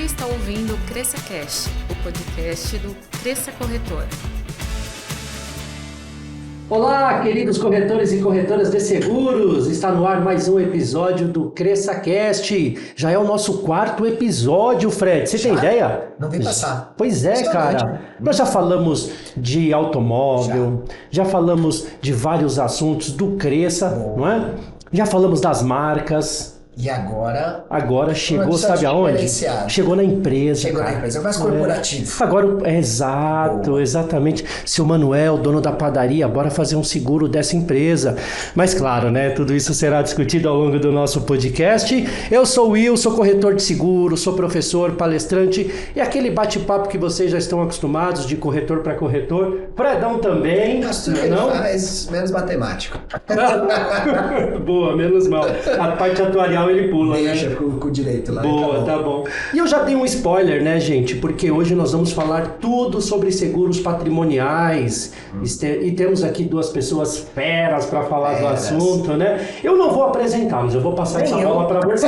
está ouvindo o Cresça Cash, o podcast do Cresça Corretora. Olá, queridos corretores e corretoras de seguros! Está no ar mais um episódio do Cresça Cast. Já é o nosso 4º episódio, Fred. Você tem ideia? Não vem passar. Pois é, cara. Nós já falamos de automóvel, já falamos de vários assuntos do Cresça, não é? Já falamos das marcas. E agora? Agora chegou, sabe aonde? Chegou na empresa. Chegou na empresa, é mais corporativo. Agora, exato, exatamente. Seu Manuel, dono da padaria, bora fazer um seguro dessa empresa. Mas claro, né? Tudo isso será discutido ao longo do nosso podcast. Eu sou o Will, sou corretor de seguro, sou professor, palestrante e aquele bate-papo que vocês já estão acostumados de corretor para corretor. Fredão também. Mas tudo que ele faz, menos matemático. Boa, menos mal. A parte atuarial ele pula, deixa, né? com o direito lá. Boa, tá bom. E eu já dei um spoiler, né, gente? Porque hoje nós vamos falar tudo sobre seguros patrimoniais. E temos aqui duas pessoas feras para falar do assunto, né? Eu não vou apresentá-los, eu vou passar essa bola para você.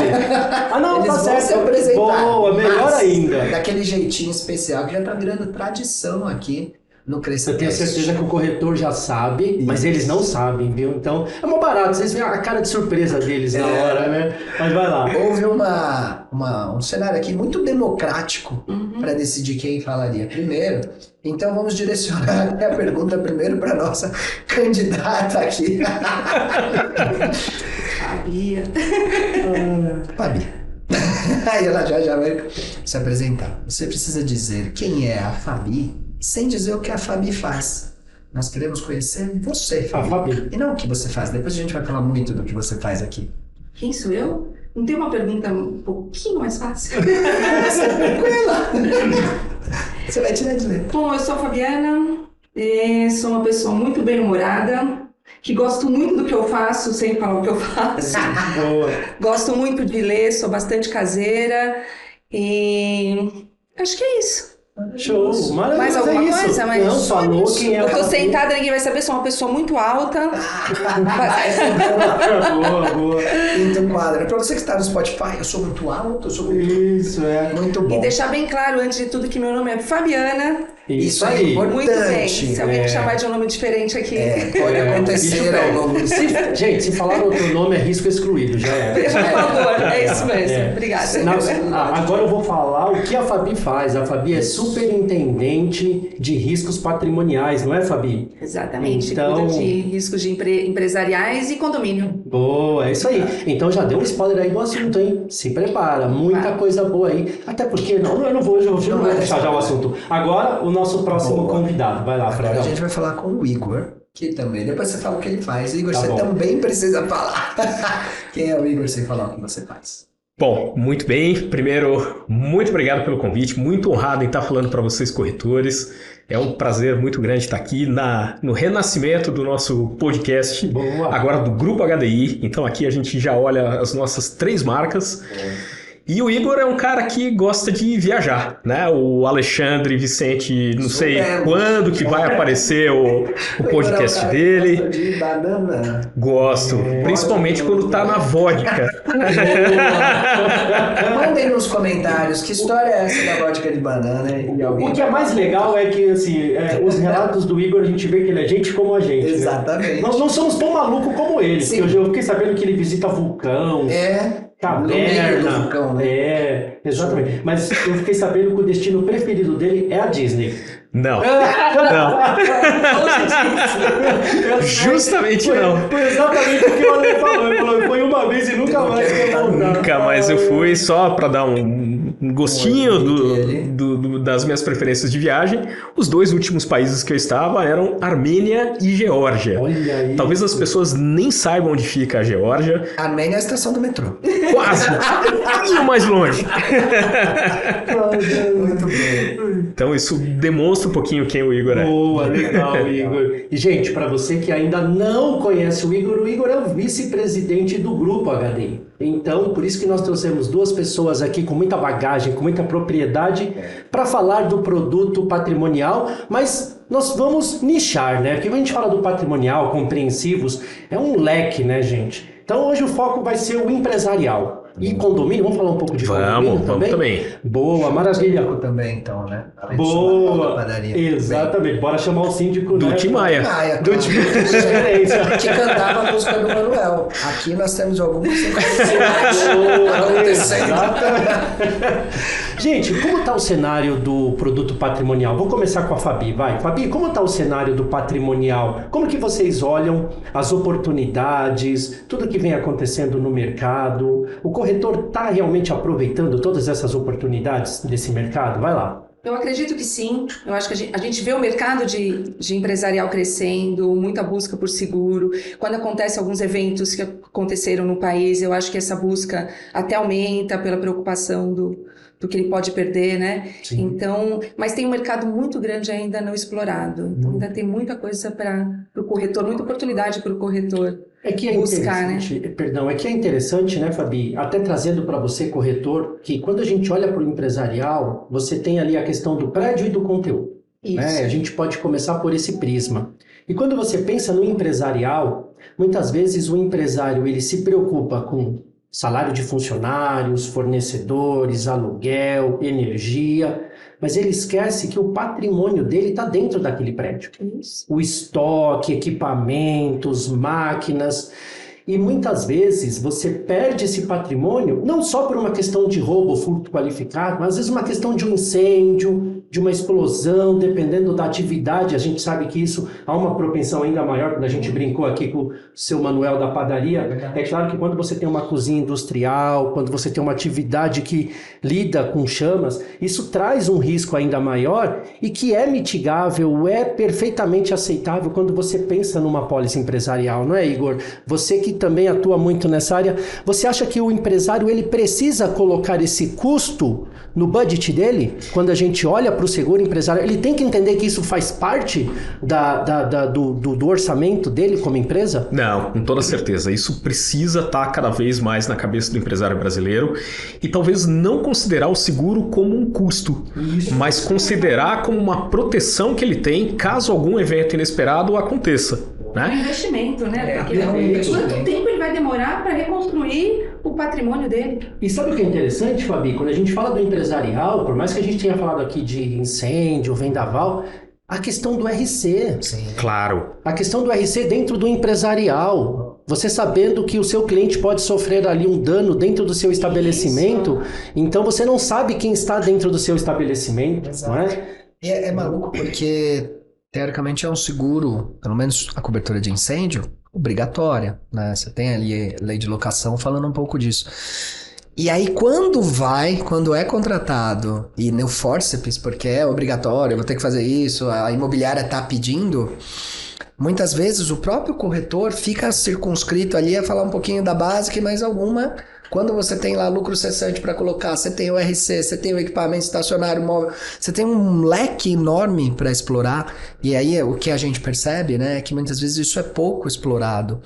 Ah, não, eles tá vão certo. se apresentar. Boa, melhor ainda. Daquele jeitinho especial que já tá virando tradição aqui no Cresça. Eu tenho certeza que o corretor já sabe, mas eles não sabem, viu? Então, é mó barato. Vocês veem a cara de surpresa deles na hora, né? Mas vai lá. Houve um cenário aqui muito democrático para decidir quem falaria primeiro. Então, vamos direcionar a pergunta primeiro para nossa candidata aqui. Fabi. Aí ela já vai se apresentar. Você precisa dizer quem é a Fabi sem dizer o que a Fabi faz. Nós queremos conhecer você, Fabi. A Fabi. E não o que você faz. Depois a gente vai falar muito do que você faz aqui. Quem sou eu? Não tem uma pergunta um pouquinho mais fácil? Tranquila. Você vai tirar de letra. Bom, eu sou a Fabiana, sou uma pessoa muito bem-humorada, que gosto muito do que eu faço, sem falar o que eu faço. Boa. Gosto muito de ler, sou bastante caseira e acho que é isso. Show, maravilhoso. Mais alguma coisa? Mas não, falou quem é. Eu tô sentada, ninguém vai saber, sou uma pessoa muito alta. Boa. Então, quadra. Pra você que está no Spotify, eu sou muito alto, eu sou muito... Isso, é. Muito bom. E deixar bem claro, antes de tudo, que meu nome é Fabiana. Isso aí, importante. Muito bem. Se alguém me chamar de um nome diferente aqui... pode acontecer ao longo do Gente, se falar outro nome é risco excluído, já é. Por favor, é isso mesmo. Obrigada. Agora eu vou falar o que a Fabi faz. A Fabi é superintendente de riscos patrimoniais, não é, Fabi? Exatamente. Então... Cuida de riscos de empresariais e condomínio. Boa, é isso aí. Então já deu um spoiler aí do assunto, hein? Se prepara, muita coisa boa aí. Até porque, eu não vou deixar já o assunto. Agora, o nosso próximo convidado. Vai lá, Fred. Agora a gente vai falar com o Igor, que também, depois você fala o que ele faz. Igor, Tá você bom. também precisa falar. Quem é o Igor sem falar o que você faz? Bom, muito bem. Primeiro, muito obrigado pelo convite. Muito honrado em estar falando para vocês, corretores. É um prazer muito grande estar aqui no renascimento do nosso podcast. Boa. Agora do Grupo HDI. Então aqui a gente já olha as nossas 3 marcas. E o Igor é um cara que gosta de viajar, né? O Alexandre Vicente, não sei quando que vai aparecer o podcast dele. Gosta de banana. Gosto, principalmente quando tá na vodka. Mandem nos comentários que história é essa da vodka de banana. E alguém... O que é mais legal é que, assim, os relatos do Igor, a gente vê que ele é gente como a gente. Exatamente. Né? Nós não somos tão malucos como ele. Sim. Porque eu fiquei sabendo que ele visita vulcão. Caverna. Vulcão, né? Exatamente. Mas eu fiquei sabendo que o destino preferido dele é a Disney. Não. Justamente não. Foi exatamente o que o Ale falou. Ele falou, foi uma vez e nunca mais quer voltar. Nunca mais eu fui, só para dar um gostinho das minhas preferências de viagem. Os 2 últimos países que eu estava eram Armênia e Geórgia. Olha aí. Talvez as pessoas nem saibam onde fica a Geórgia. Armênia é a estação do metrô. Quase! Um pouquinho mais longe. Muito bem. Então isso demonstra um pouquinho quem o Igor é. Boa, legal, Igor. E, gente, para você que ainda não conhece o Igor é o vice-presidente do Grupo HDI. Então, por isso que nós trouxemos 2 pessoas aqui com muita bagagem, com muita propriedade, para falar do produto patrimonial, mas nós vamos nichar, né? Porque quando a gente fala do patrimonial, compreensivos, é um leque, né, gente? Então, hoje o foco vai ser o empresarial. E condomínio, vamos falar um pouco de condomínio Vamos também. Boa, maravilha. Também, então, né? Além Boa, padaria. exatamente. Bora chamar o síndico, Do né? Tim Maia. Do Tim Maia. Que cantava a música do Manuel. Aqui nós temos algumas Gente, como está o cenário do produto patrimonial? Vou começar com a Fabi, vai. Fabi, como está o cenário do patrimonial? Como que vocês olham as oportunidades, tudo que vem acontecendo no mercado? O corretor está realmente aproveitando todas essas oportunidades desse mercado? Vai lá. Eu acredito que sim. Eu acho que a gente vê o mercado de empresarial crescendo, muita busca por seguro. Quando acontecem alguns eventos que aconteceram no país, eu acho que essa busca até aumenta pela preocupação do que ele pode perder, né? Sim. Então, mas tem um mercado muito grande ainda não explorado. Então, ainda tem muita coisa para o corretor, muita oportunidade para o corretor buscar, né? Perdão, é que é interessante, né, Fabi? Até trazendo para você, corretor, que quando a gente olha para o empresarial, você tem ali a questão do prédio e do conteúdo. Isso. Né? A gente pode começar por esse prisma. E quando você pensa no empresarial, muitas vezes o empresário ele se preocupa com salário de funcionários, fornecedores, aluguel, energia, mas ele esquece que o patrimônio dele está dentro daquele prédio. Isso. O estoque, equipamentos, máquinas. E muitas vezes você perde esse patrimônio não só por uma questão de roubo, furto qualificado, mas às vezes uma questão de um incêndio, de uma explosão, dependendo da atividade. A gente sabe que isso há uma propensão ainda maior, quando a gente brincou aqui com o seu Manuel da padaria. É claro que quando você tem uma cozinha industrial, quando você tem uma atividade que lida com chamas, isso traz um risco ainda maior e que é mitigável, é perfeitamente aceitável quando você pensa numa pólice empresarial, não é, Igor? Você que também atua muito nessa área, você acha que o empresário ele precisa colocar esse custo no budget dele? Quando a gente olha para o seguro empresarial, ele tem que entender que isso faz parte do orçamento dele como empresa? Não, com toda certeza. Isso precisa estar cada vez mais na cabeça do empresário brasileiro e talvez não considerar o seguro como um custo, mas considerar como uma proteção que ele tem caso algum evento inesperado aconteça. É um Né? investimento, né? Quanto tempo ele vai demorar para reconstruir o patrimônio dele? E sabe o que é interessante, Fabi? Quando a gente fala do empresarial, por mais que a gente tenha falado aqui de incêndio, vendaval, a questão do RC. Sim. Claro. A questão do RC dentro do empresarial. Você sabendo que o seu cliente pode sofrer ali um dano dentro do seu estabelecimento, então você não sabe quem está dentro do seu estabelecimento, não é? E é maluco porque, teoricamente, é um seguro, pelo menos a cobertura de incêndio, obrigatória, né? Você tem ali lei de locação falando um pouco disso. E aí, quando é contratado, e no forceps, porque é obrigatório, eu vou ter que fazer isso, a imobiliária tá pedindo, muitas vezes o próprio corretor fica circunscrito ali a falar um pouquinho da básica e mais alguma. Quando você tem lá lucro cessante para colocar, você tem o RC, você tem o equipamento estacionário móvel, você tem um leque enorme para explorar. E aí o que a gente percebe, né, é que muitas vezes isso é pouco explorado.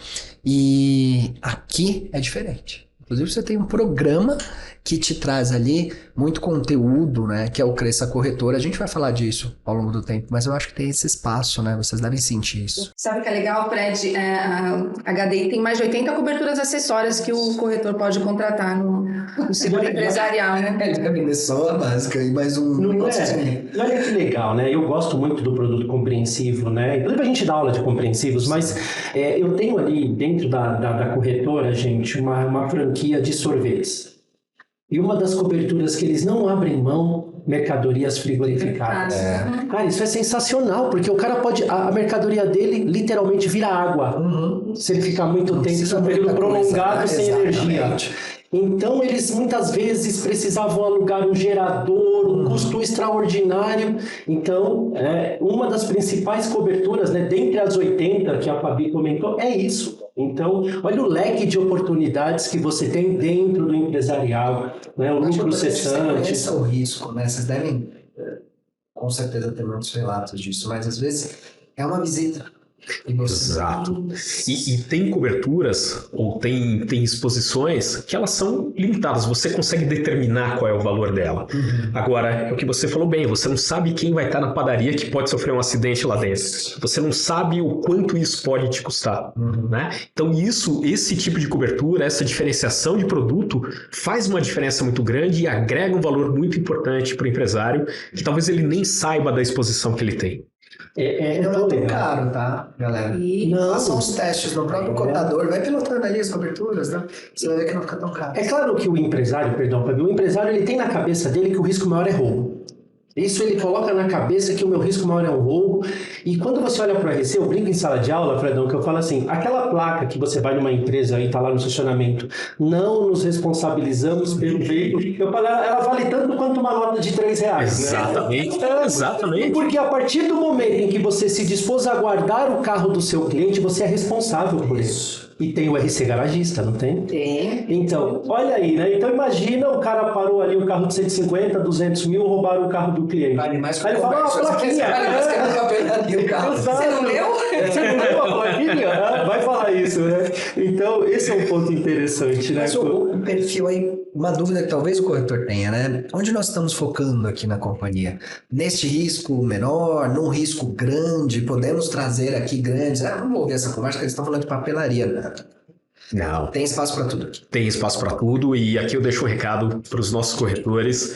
E aqui é diferente. Inclusive você tem um programa que te traz ali muito conteúdo, né? Que é o Cresça Corretora. A gente vai falar disso ao longo do tempo, mas eu acho que tem esse espaço, né? Vocês devem sentir isso. Sabe o que é legal, Fred? A HDI tem mais de 80 coberturas acessórias que o corretor pode contratar no seguro empresarial, né? É só a básica e mais um... Não é? Olha que legal, né? Eu gosto muito do produto compreensivo, né? Inclusive a gente dá aula de compreensivos, mas eu tenho ali dentro da corretora, gente, uma franquia de sorvetes. E uma das coberturas que eles não abrem mão, mercadorias frigorificadas. Cara, isso é sensacional, porque o cara pode... A mercadoria dele literalmente vira água. Se ele ficar muito tempo, um período prolongado sem energia. Então, eles muitas vezes precisavam alugar um gerador, um custo extraordinário. Então, uma das principais coberturas, né, dentre as 80 que a Fabi comentou, é isso. Então, olha o leque de oportunidades que você tem dentro do empresarial, né, o lucro cessante. Esse é o risco, né? Vocês devem, com certeza, ter muitos relatos disso, mas às vezes é uma visita. Exato. E tem coberturas ou tem exposições que elas são limitadas. Você consegue determinar qual é o valor dela. Agora, é o que você falou bem, você não sabe quem vai estar na padaria que pode sofrer um acidente lá dentro. Você não sabe o quanto isso pode te custar. Né? Então esse tipo de cobertura, essa diferenciação de produto faz uma diferença muito grande e agrega um valor muito importante para o empresário que talvez ele nem saiba da exposição que ele tem. Não é tão caro, tá, galera? Não. Façam os testes no próprio contador, vai pilotando ali as coberturas, né? Você vai ver que não fica tão caro. É claro que o empresário, o empresário ele tem na cabeça dele que o risco maior é roubo. Isso ele coloca na cabeça que o meu risco maior é um roubo. E quando você olha para o RC, eu brinco em sala de aula, Fredão, que eu falo assim, aquela placa que você vai numa empresa e está lá no estacionamento, não nos responsabilizamos pelo veículo. Eu falo, ela vale tanto quanto uma nota de R$3. Exatamente, né? exatamente. Porque a partir do momento em que você se dispôs a guardar o carro do seu cliente, você é responsável por isso. E tem o RC garagista, não tem? Tem. Então, olha aí, né? Então imagina o cara parou ali o carro de 150, 200 mil, roubaram o carro do cliente. Vale mais que Aí ele fala, a plaquinha. Vale mais que a papelaria, o carro. Exato. Você não leu? Você não leu a plaquinha? Vai falar isso, né? Então, esse é um ponto interessante, né? Mas o perfil aí, uma dúvida que talvez o corretor tenha, né? Onde nós estamos focando aqui na companhia? Neste risco menor, num risco grande, podemos trazer aqui grandes... não vou ouvir essa conversa, que eles estão falando de papelaria, né? Não. Tem espaço para tudo aqui. Tem espaço para tudo e aqui eu deixo um recado para os nossos corretores,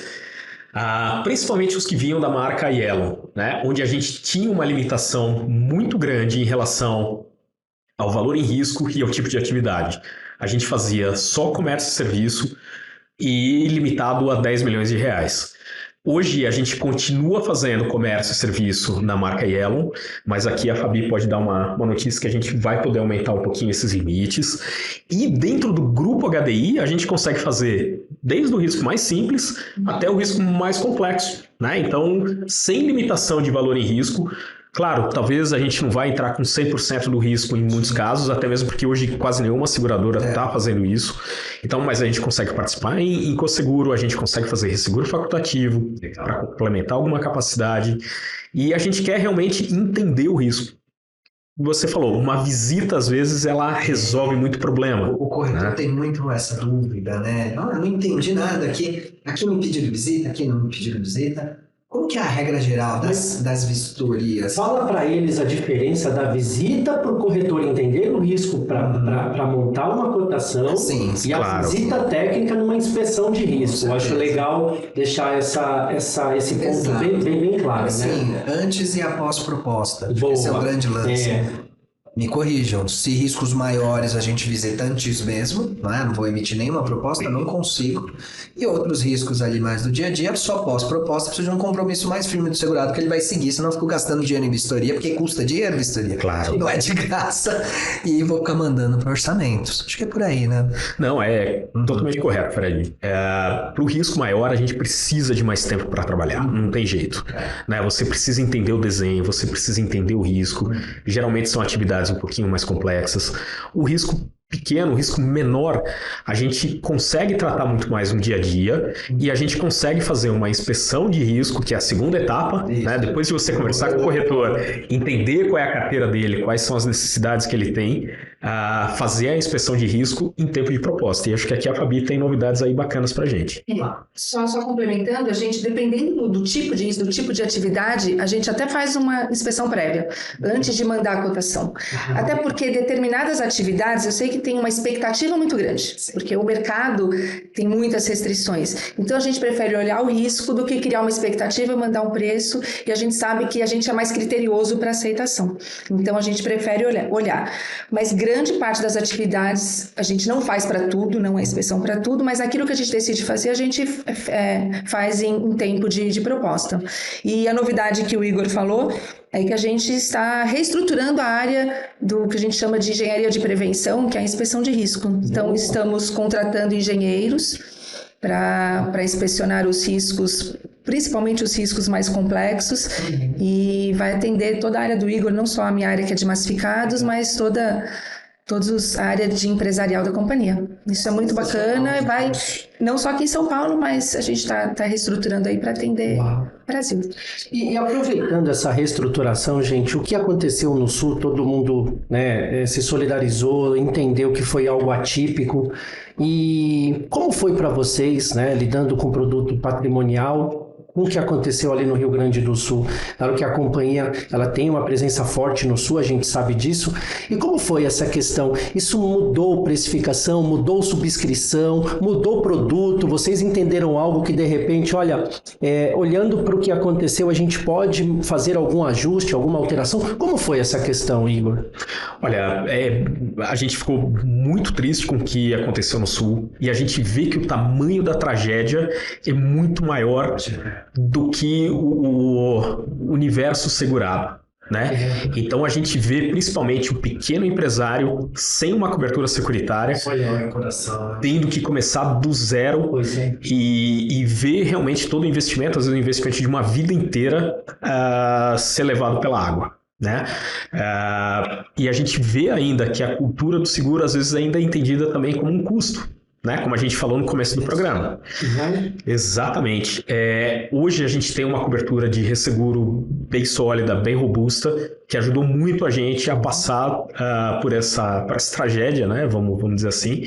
principalmente os que vinham da marca Yellow, né? Onde a gente tinha uma limitação muito grande em relação ao valor em risco e ao tipo de atividade. A gente fazia só comércio e serviço e limitado a 10 milhões de reais. Hoje a gente continua fazendo comércio e serviço na marca Yellow, mas aqui a Fabi pode dar uma notícia que a gente vai poder aumentar um pouquinho esses limites. E dentro do grupo HDI a gente consegue fazer desde o risco mais simples até o risco mais complexo, né? Então, sem limitação de valor em risco. Claro, talvez a gente não vai entrar com 100% do risco em muitos casos, até mesmo porque hoje quase nenhuma seguradora está fazendo isso. Então, mas a gente consegue participar em co-seguro, a gente consegue fazer resseguro facultativo para complementar alguma capacidade e a gente quer realmente entender o risco. Você falou, uma visita às vezes ela resolve muito problema. O corretor tem muito essa dúvida, né? Não entendi nada aqui me pediram visita, aqui não me pediram visita. Como que é a regra geral das vistorias? Fala para eles a diferença da visita para o corretor entender o risco para montar uma cotação e a visita técnica numa inspeção de risco. Eu acho legal deixar esse ponto bem claro. Sim, né? Antes e após proposta. Boa. Esse é o grande lance. Me corrijam, se riscos maiores a gente visita antes mesmo, não vou emitir nenhuma proposta, não consigo. E outros riscos ali mais do dia a dia, só pós-proposta, precisa de um compromisso mais firme do segurado que ele vai seguir, senão eu fico gastando dinheiro em vistoria, porque custa dinheiro vistoria. Claro. Não é de graça. E vou ficar mandando para orçamentos. Acho que é por aí, né? Não, é totalmente correto, Fred. Para o risco maior, a gente precisa de mais tempo para trabalhar, não tem jeito. Né? Você precisa entender o desenho, você precisa entender o risco. Geralmente são atividades um pouquinho mais complexas. O risco pequeno, o risco menor, a gente consegue tratar muito mais no dia a dia e a gente consegue fazer uma inspeção de risco, que é a segunda etapa, né? Depois de você conversar com o corretor, entender qual é a carteira dele, quais são as necessidades que ele tem, fazer a inspeção de risco em tempo de proposta. E acho que aqui a Fabi tem novidades aí bacanas pra gente. Só complementando, a gente, dependendo do tipo de risco, do tipo de atividade, a gente até faz uma inspeção prévia, antes de mandar a cotação. Até porque determinadas atividades, eu sei que tem uma expectativa muito grande, porque o mercado tem muitas restrições. Então, a gente prefere olhar o risco do que criar uma expectativa, mandar um preço, e a gente sabe que a gente é mais criterioso para aceitação. Então, a gente prefere olhar. Mas grande parte das atividades a gente não faz para tudo, não é inspeção para tudo, mas aquilo que a gente decide fazer, a gente faz em tempo de proposta. E a novidade que o Igor falou é que a gente está reestruturando a área do que a gente chama de engenharia de prevenção, que é a inspeção de risco. Então, estamos contratando engenheiros para inspecionar os riscos, principalmente os riscos mais complexos, e vai atender toda a área do Igor, não só a minha área que é de massificados, mas toda a área de empresarial da companhia. Isso é muito bacana, vai não só aqui em São Paulo, mas a gente está reestruturando aí para atender o Brasil. E aproveitando essa reestruturação, gente, o que aconteceu no Sul, todo mundo, né, se solidarizou, entendeu que foi algo atípico. E como foi para vocês, né, lidando com produto patrimonial, com o que aconteceu ali no Rio Grande do Sul? Claro que a companhia ela tem uma presença forte no Sul, a gente sabe disso. E como foi essa questão? Isso mudou precificação, mudou subscrição, mudou produto? Vocês entenderam algo que de repente, olha, olhando para o que aconteceu, a gente pode fazer algum ajuste, alguma alteração? Como foi essa questão, Igor? Olha, a gente ficou muito triste com o que aconteceu no Sul e a gente vê que o tamanho da tragédia é muito maior do que o universo segurado, né? Então a gente vê principalmente o pequeno empresário sem uma cobertura securitária, tendo que começar do zero e ver realmente todo o investimento, às vezes o investimento de uma vida inteira ser levado pela água. Né? E a gente vê ainda que a cultura do seguro às vezes ainda é entendida também como um custo, né? Como a gente falou no começo do programa. Exatamente. Hoje a gente tem uma cobertura de resseguro bem sólida, bem robusta, que ajudou muito a gente a passar por essa tragédia, né? Vamos dizer assim,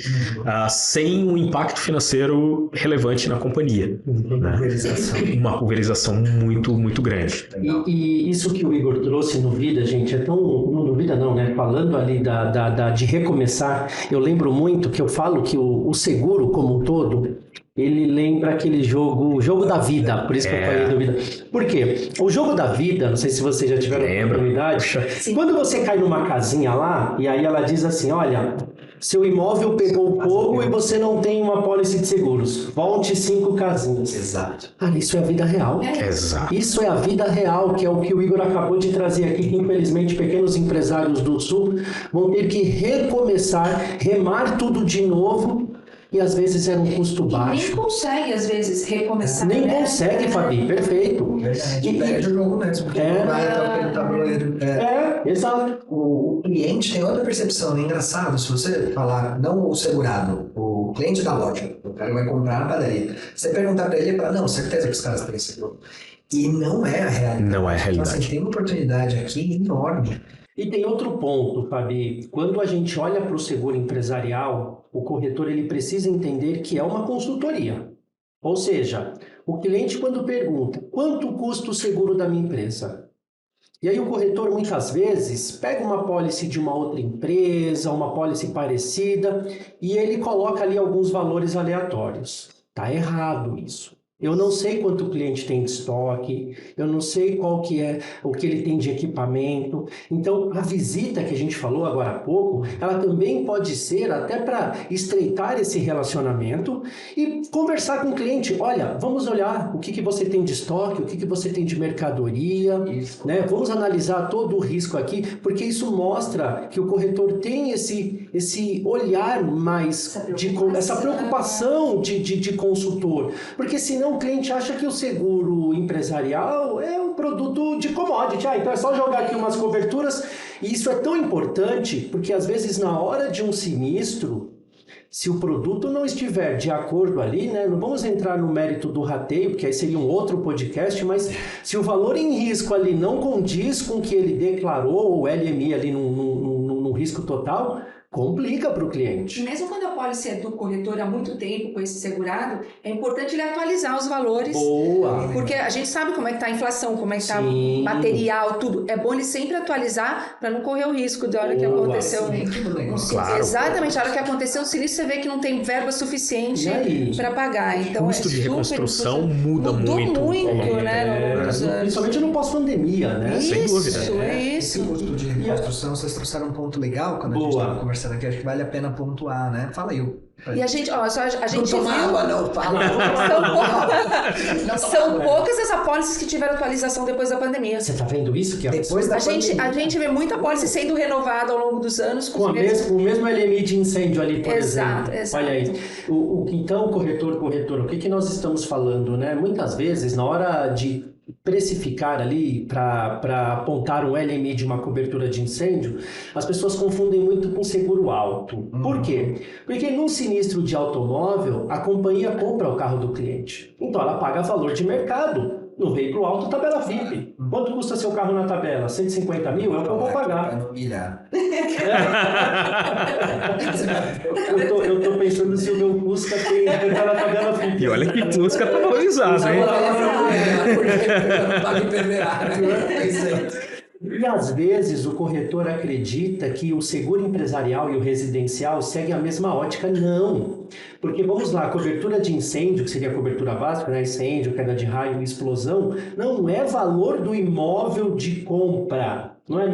sem um impacto financeiro relevante na companhia. Né? Uma pulverização muito, muito grande. E isso que o Igor trouxe no Vida, gente, é tão... No Vida não, né? Falando ali de recomeçar, eu lembro muito que eu falo que o seguro como um todo, ele lembra aquele jogo, o jogo da vida, por isso que eu falei do Vida. Por quê? O jogo da vida, não sei se vocês já tiveram oportunidade, quando você cai numa casinha lá, e aí ela diz assim, olha, seu imóvel pegou fogo e você não tem uma pólice de seguros, volte 5 casinhas. Exato. Isso é a vida real. Exato. Isso é a vida real, que é o que o Igor acabou de trazer aqui, que infelizmente pequenos empresários do Sul vão ter que recomeçar, remar tudo de novo, e às vezes era um custo baixo. Nem consegue, às vezes, recomeçar. Nem consegue, Fabi, perfeito. Verdade, perde o jogo mesmo, porque não vai até aquele tabuleiro. Exato. O cliente tem outra percepção, é engraçado, se você falar, não o segurado, o cliente da loja, o cara vai comprar na padaria, você perguntar pra ele, ele fala, não, certeza que os caras têm seguro. E não é a realidade. Não é a realidade. Então, assim, tem uma oportunidade aqui enorme. E tem outro ponto, Fabi. Quando a gente olha para o seguro empresarial, o corretor ele precisa entender que é uma consultoria. Ou seja, o cliente quando pergunta quanto custa o seguro da minha empresa? E aí o corretor muitas vezes pega uma pólice de uma outra empresa, uma pólice parecida, e ele coloca ali alguns valores aleatórios. Tá errado isso. Eu não sei quanto o cliente tem de estoque, eu não sei qual que é o que ele tem de equipamento. Então, a visita que a gente falou agora há pouco, ela também pode ser até para estreitar esse relacionamento e conversar com o cliente. Olha, vamos olhar o que você tem de estoque, o que você tem de mercadoria, né? Vamos analisar todo o risco aqui, porque isso mostra que o corretor tem esse olhar mais, essa preocupação de consultor. Porque senão o cliente acha que o seguro empresarial é um produto de commodity. Então é só jogar aqui umas coberturas. E isso é tão importante porque às vezes na hora de um sinistro, se o produto não estiver de acordo ali, né, não vamos entrar no mérito do rateio, porque aí seria um outro podcast, mas se o valor em risco ali não condiz com o que ele declarou, o LMI ali no risco total, complica para o cliente. E mesmo quando a pólice é do corretor há muito tempo com esse segurado, é importante ele atualizar os valores. Boa! Porque a gente sabe como é que está a inflação, como é que está material, tudo. É bom ele sempre atualizar para não correr o risco de hora que aconteceu Claro. Exatamente, a hora que aconteceu o sinistro, você vê que não tem verba suficiente para pagar. Então, o custo de reconstrução muda muito. Mudou muito, né, ao longo dos anos. Principalmente no pós-pandemia, né? Sem dúvida. Esse custo de reconstrução, vocês trouxeram um ponto legal quando a gente estava conversando aqui, acho que vale a pena pontuar, né? Fala aí. E a gente, a gente não toma água, não, fala. São poucas as apólices que tiveram atualização depois da pandemia. Você tá vendo isso? Que depois da pandemia. A gente vê muita apólice sendo renovada ao longo dos anos. Com o mesmo LMI de incêndio ali, por exemplo. Exato. Olha aí. Então, corretor, o que nós estamos falando, né? Muitas vezes, na hora de precificar ali para apontar um LMI de uma cobertura de incêndio, as pessoas confundem muito com seguro alto. Por quê? Porque num sinistro de automóvel, a companhia compra o carro do cliente. Então ela paga valor de mercado. No veículo alto, tabela VIP. Quanto custa seu carro na tabela? 150 mil? É o que eu vou pagar. Eu tô pensando se o meu Fusca tem na tabela VIP. E olha que Fusca tá valorizado, hein? E às vezes o corretor acredita que o seguro empresarial e o residencial seguem a mesma ótica. Não. Porque vamos lá, cobertura de incêndio, que seria a cobertura básica, né? Incêndio, queda de raio, explosão, não é valor do imóvel de compra. Não é?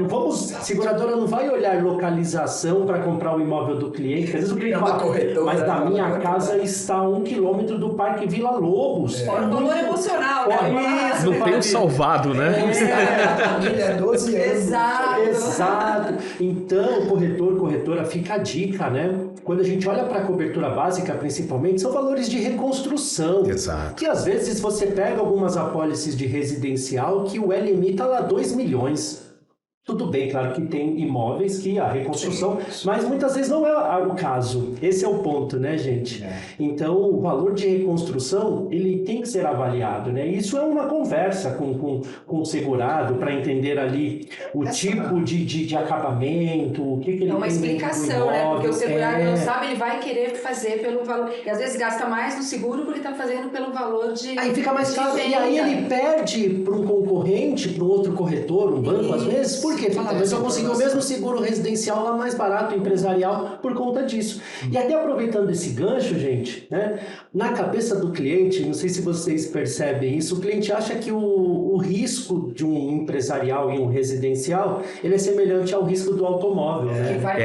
Seguradora não vai olhar localização para comprar o imóvel do cliente. Às vezes o cliente fala, mas da minha casa está a 1 quilômetro do Parque Vila Lobos. É um valor emocional, né? Não tem um salvado, né? Família, 12 anos. Exato. Então, corretora, fica a dica, né? Quando a gente olha para a cobertura básica, principalmente, são valores de reconstrução. Exato. Que às vezes você pega algumas apólices de residencial que o LMI está lá 2 milhões. Tudo bem, claro que tem imóveis que a reconstrução, mas muitas vezes não é o caso. Esse é o ponto, né, gente? Então, o valor de reconstrução, ele tem que ser avaliado, né? Isso é uma conversa com o segurado para entender ali o tipo de acabamento, o que ele tem. É uma explicação, né? Porque o segurado não sabe, ele vai querer fazer pelo valor. E às vezes gasta mais no seguro porque está fazendo pelo valor de. Aí fica mais caro. E aí ele perde para um concorrente, para um outro corretor, um banco, às vezes. Por quê? Fala, mas eu consegui o mesmo seguro residencial lá mais barato, empresarial, por conta disso. E até aproveitando esse gancho, gente, né? Na cabeça do cliente, não sei se vocês percebem isso, o cliente acha que o risco de um empresarial e um residencial, ele é semelhante ao risco do automóvel, né? Vai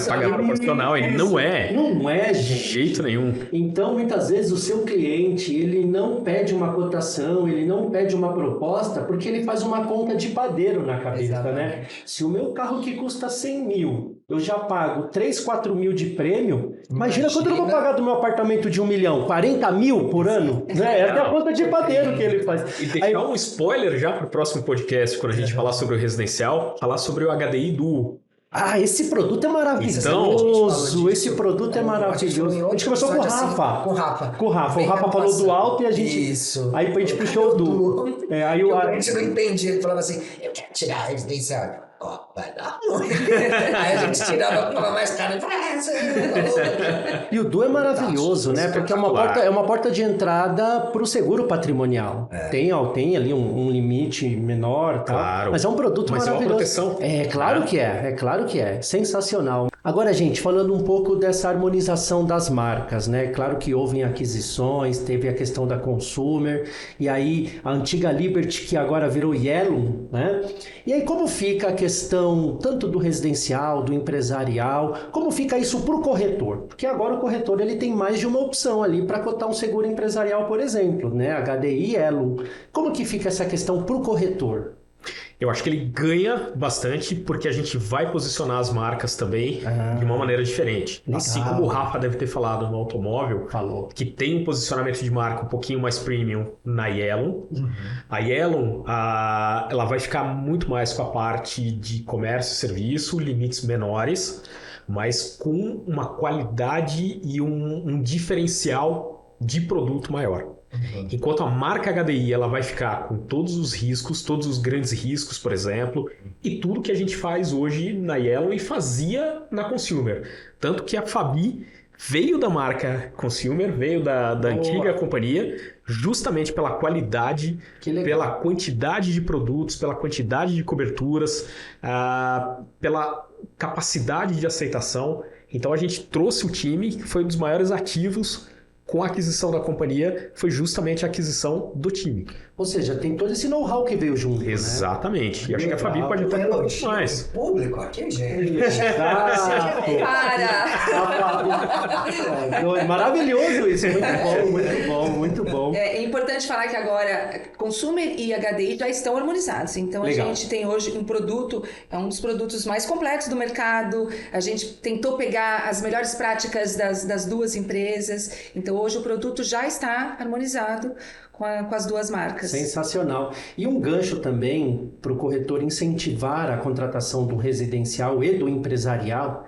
pagar proporcional, ele não é. Não é, gente. De jeito nenhum. Então, muitas vezes, o seu cliente, ele não pede uma cotação, ele não pede uma proposta, porque ele faz uma conta de padeiro na cabeça, né? Se o meu carro que custa 100 mil, eu já pago 3, 4 mil de prêmio, imagina quanto eu vou pagar do meu apartamento de 1 milhão? 40 mil por ano? Né? Essa é a conta de padeiro que ele faz. E deixar um spoiler já para o próximo podcast, quando a gente falar sobre o residencial, falar sobre o HDI Duo. Ah, esse produto é maravilhoso. Esse produto é maravilhoso. A gente começou com o Rafa. Com o Rafa. O Rafa falou do alto e a gente... Isso. Aí a gente puxou o Duo. Aí a gente não entendia. Ele falava assim, eu quero tirar a residencial. Vai dar ruim. Aí a gente tirava, ficava mais caro. E o Duo é maravilhoso, né? Porque é uma porta de entrada para o seguro patrimonial. Tem ali um limite menor, tá? Claro. Mas é um produto maravilhoso. É uma proteção. É claro que é. Sensacional. Agora, gente, falando um pouco dessa harmonização das marcas, né? Claro que houve aquisições, teve a questão da Consumer, e aí a antiga Liberty, que agora virou Yellow, né? E aí como fica a questão tanto do residencial, do empresarial, como fica isso para o corretor? Porque agora o corretor ele tem mais de uma opção ali para cotar um seguro empresarial, por exemplo, né? HDI, Yellow. Como que fica essa questão para o corretor? Eu acho que ele ganha bastante porque a gente vai posicionar as marcas também de uma maneira diferente. Legal. Assim como o Rafa deve ter falado no automóvel, que tem um posicionamento de marca um pouquinho mais premium na Yellow. A Yellow ela vai ficar muito mais com a parte de comércio e serviço, limites menores, mas com uma qualidade e um diferencial de produto maior. Enquanto a marca HDI ela vai ficar com todos os riscos, todos os grandes riscos, por exemplo, e tudo que a gente faz hoje na Yellow e fazia na Consumer. Tanto que a Fabi veio da marca Consumer, veio da antiga companhia, justamente pela qualidade, pela quantidade de produtos, pela quantidade de coberturas, pela capacidade de aceitação. Então a gente trouxe o time, que foi um dos maiores ativos com a aquisição da companhia, foi justamente a aquisição do time. Ou seja, tem todo esse know-how que veio junto, Exatamente. Né? E acho que a Fabi pode até falar muito mais. Público aqui, gente. É maravilhoso isso, muito bom. É importante falar que agora Consumer e HDI já estão harmonizados. Então Legal. a gente tem hoje um produto, é um dos produtos mais complexos do mercado. A gente tentou pegar as melhores práticas das duas empresas. Então hoje o produto já está harmonizado com as duas marcas. Sensacional. E um gancho também para o corretor incentivar a contratação do residencial e do empresarial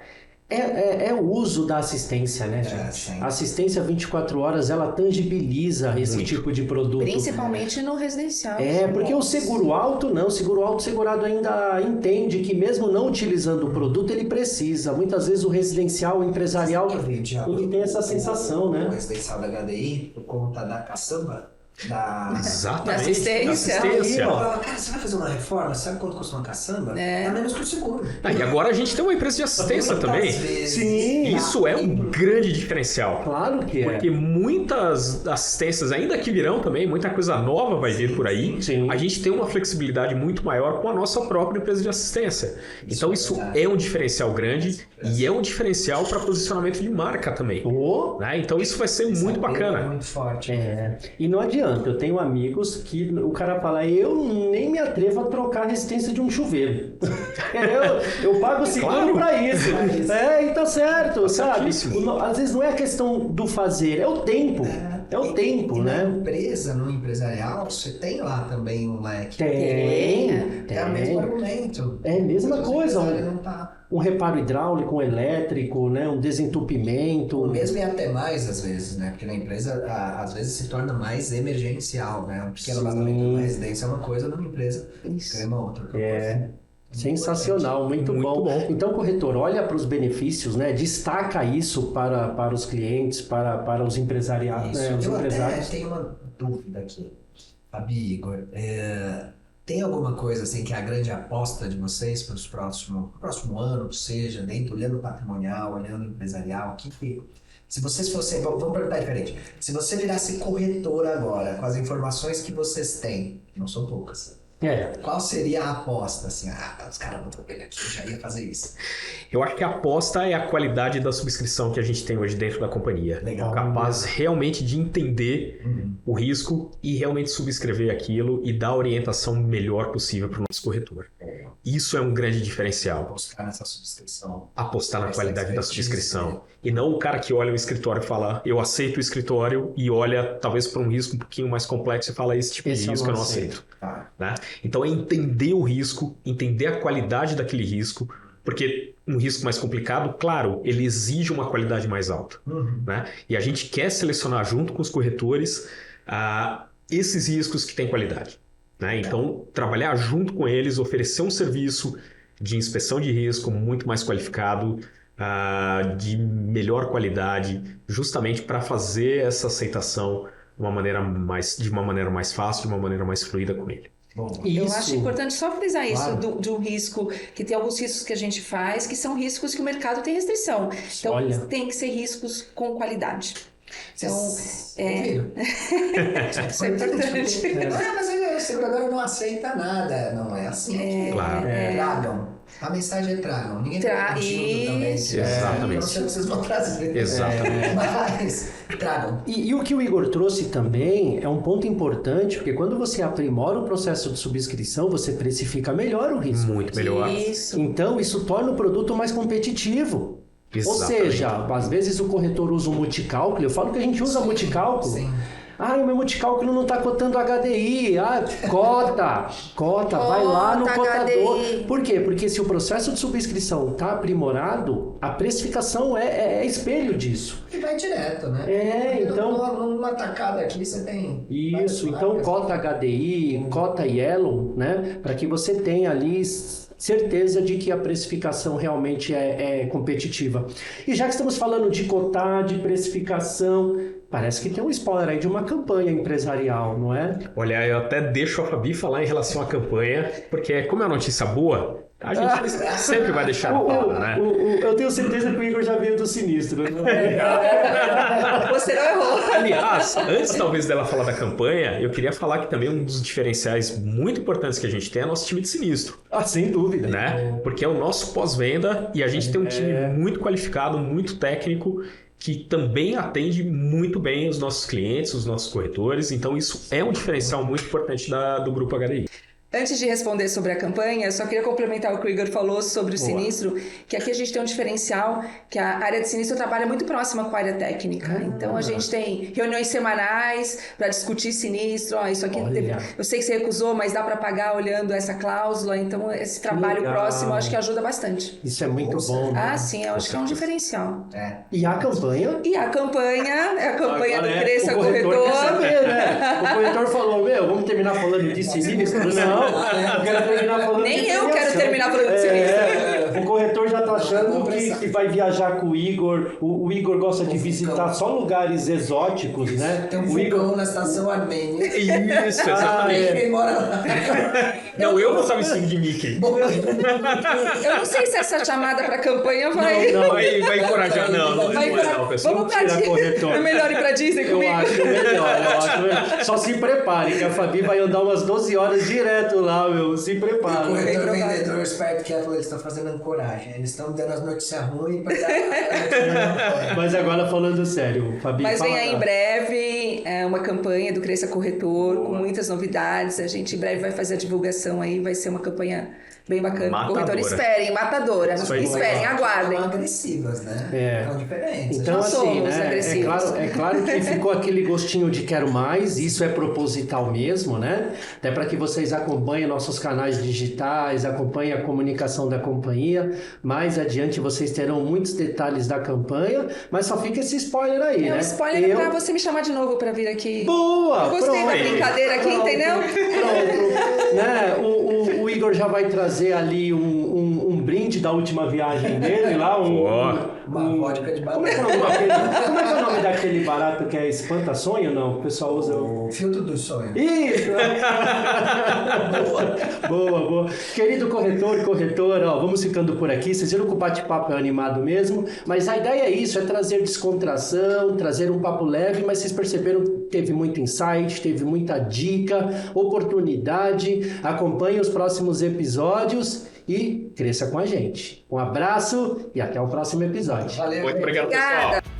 é o uso da assistência, né, gente? Sim. A assistência 24 horas, ela tangibiliza esse tipo de produto. Principalmente no residencial. Porque o seguro alto não, o segurado ainda entende que mesmo não utilizando o produto, ele precisa. Muitas vezes o residencial, o empresarial, ele tem essa sensação, né? O residencial da HDI, por conta da caçamba, Exatamente. Da assistência. Eu falava, cara, você vai fazer uma reforma? Sabe quanto custa uma caçamba? É menos que o seguro. E agora a gente tem uma empresa de assistência também. Sim. Isso é um grande diferencial. Claro que é. Porque muitas assistências ainda que virão também, muita coisa nova vai vir por aí. Sim. A gente tem uma flexibilidade muito maior com a nossa própria empresa de assistência. Então isso é um diferencial grande e é um diferencial para posicionamento de marca também. Né? Então isso vai ser muito bacana. Muito forte. E não adianta, eu tenho amigos que o cara fala, eu nem me atrevo a trocar a resistência de um chuveiro. eu pago seguro pra isso. E tá certo, sabe? Às vezes não é a questão do fazer, é o tempo. É o tempo, né? Na empresa, no empresarial, você tem lá também um leque. Tem. É o mesmo argumento. É a mesma coisa. Não tá... Um reparo hidráulico, um elétrico, né? Um desentupimento. O mesmo e até mais, às vezes, né? Porque na empresa, às vezes, se torna mais emergencial, né? Um pequeno vazamento numa residência é uma coisa, numa empresa é uma outra coisa. Sensacional, muito bom. Então, corretor, olha para os benefícios, né? Destaca isso para os clientes, para os empresariados. Né? Os empresários. Até tenho uma dúvida aqui, Fabi, Igor. Tem alguma coisa assim que é a grande aposta de vocês para o próximo ano, seja dentro, olhando patrimonial, olhando empresarial, se vocês fossem, vamos perguntar diferente, se você virasse corretor agora, com as informações que vocês têm, que não são poucas, qual seria a aposta? Assim, os caras vão trocar aqui, eu já ia fazer isso. Eu acho que a aposta é a qualidade da subscrição que a gente tem hoje dentro da companhia. Legal. Capaz realmente de entender o risco e realmente subscrever aquilo e dar a orientação melhor possível para o nosso corretor. Isso é um grande diferencial. Apostar nessa subscrição. Apostar na qualidade da subscrição. E não o cara que olha o escritório e fala, eu aceito o escritório, e olha talvez para um risco um pouquinho mais complexo e fala, esse tipo de risco eu não aceito. Né? Então é entender o risco, entender a qualidade daquele risco, porque um risco mais complicado, claro, ele exige uma qualidade mais alta. Né? E a gente quer selecionar junto com os corretores esses riscos que têm qualidade. Né? Então, trabalhar junto com eles, oferecer um serviço de inspeção de risco muito mais qualificado, de melhor qualidade, justamente para fazer essa aceitação de uma maneira mais fácil, de uma maneira mais fluida com ele. Eu acho importante só frisar isso de um risco, que tem alguns riscos que a gente faz, que são riscos que o mercado tem restrição. Então, tem que ser riscos com qualidade. Então, isso é importante. Mas a seguradora não aceita nada, não é assim. Claro. Tragam. A mensagem é tragam. Ninguém tem contigo também. Exatamente. Eu não sei o que vocês vão trazer. Exatamente. Mas tragam. E o que o Igor trouxe também é um ponto importante, porque quando você aprimora o processo de subscrição, você precifica melhor o risco. Muito melhor. Isso. Então, isso torna o produto mais competitivo. Exatamente. Ou seja, às vezes o corretor usa um multicálculo, eu falo que a gente usa multicálculo. Sim. O meu multicálculo não está cotando HDI. Cota, vai lá no cotador. HDI. Por quê? Porque se o processo de subscrição está aprimorado, a precificação é espelho disso. E vai direto, né? Então... Numa tacada aqui você tem... Isso, então cota HDI, cota Yellow, né? Para que você tenha ali certeza de que a precificação realmente é competitiva. E já que estamos falando de cotar, de precificação, parece que tem um spoiler aí de uma campanha empresarial, não é? Olha, eu até deixo a Fabi falar em relação à campanha, porque como é uma notícia boa, a gente sempre vai deixar ela falar, né? Eu tenho certeza que o Igor já veio do Sinistro. Você não errou. Aliás, antes talvez dela falar da campanha, eu queria falar que também um dos diferenciais muito importantes que a gente tem é nosso time de sinistro. Sem dúvida. Né? Porque é o nosso pós-venda e a gente tem um time muito qualificado, muito técnico, que também atende muito bem os nossos clientes, os nossos corretores. Então, isso é um diferencial muito importante do Grupo HDI. Antes de responder sobre a campanha, eu só queria complementar o que o Igor falou sobre o sinistro, que aqui a gente tem um diferencial, que a área de sinistro trabalha muito próxima com a área técnica. Então a gente tem reuniões semanais para discutir sinistro. Isso aqui eu sei que você recusou, mas dá para pagar olhando essa cláusula. Então esse trabalho próximo eu acho que ajuda bastante. Isso é muito bom. Né? Sim, eu acho que é um diferencial. E a campanha? E a campanha é a campanha agora do Cresça o corretor. Quer Corretor. saber, né? O corretor falou, vamos terminar falando de sinistro? Não. Eu quero terminar falando Nem de eu quero terminar falando de sinistro. O corretor já tá achando que vai viajar com o Igor. O Igor gosta de visitar só lugares exóticos, né? Tem um vulcão na estação Armênia. Isso, exatamente. Quem mora lá? Não, eu vou estar vestido de Mickey. Eu não sei se essa chamada para campanha vai... Não. Vai encorajar, não. Vai encorajar. pessoal. Vamos pra Disney. É melhor ir pra Disney comigo? Eu acho melhor. Só se prepare, que a Fabi vai andar umas 12 horas direto lá, Se prepare. O corretor vendedor esperto que falou, eles estão fazendo ancoragem. Eles estão dando as notícias ruins para dar... Mas agora falando sério, Fabi. Mas vem aí em breve uma campanha do Cresça Corretor com muitas novidades. A gente em breve vai fazer a divulgação aí, vai ser uma campanha bem bacana. Matadora. Corretor, esperem, matadora. Esperem, aguardem. São agressivas, né? São diferentes. Então, Nós assim, somos agressivos. É claro que ficou aquele gostinho de quero mais, isso é proposital mesmo, né? Até para que vocês acompanhem nossos canais digitais, acompanhem a comunicação da companhia. Mais adiante vocês terão muitos detalhes da campanha, mas só fica esse spoiler aí, né? O spoiler é pra você me chamar de novo pra vir aqui. Boa! Eu gostei da brincadeira aqui, entendeu? Pronto. Né? O Igor já vai trazer ali um brinde da última viagem dele lá, uma vodka de Como é banana. que é o nome daquele barato que é espanta-sonho, não? O pessoal usa O filtro do sonho. Isso! Boa. Querido corretor e corretora, vamos ficando por aqui. Vocês viram que o bate-papo é animado mesmo, mas a ideia é isso, é trazer descontração, trazer um papo leve, mas vocês perceberam que teve muito insight, teve muita dica, oportunidade. Acompanhe os próximos episódios e cresça com a gente. Um abraço e até o próximo episódio. Valeu. Muito obrigado, Obrigada. pessoal.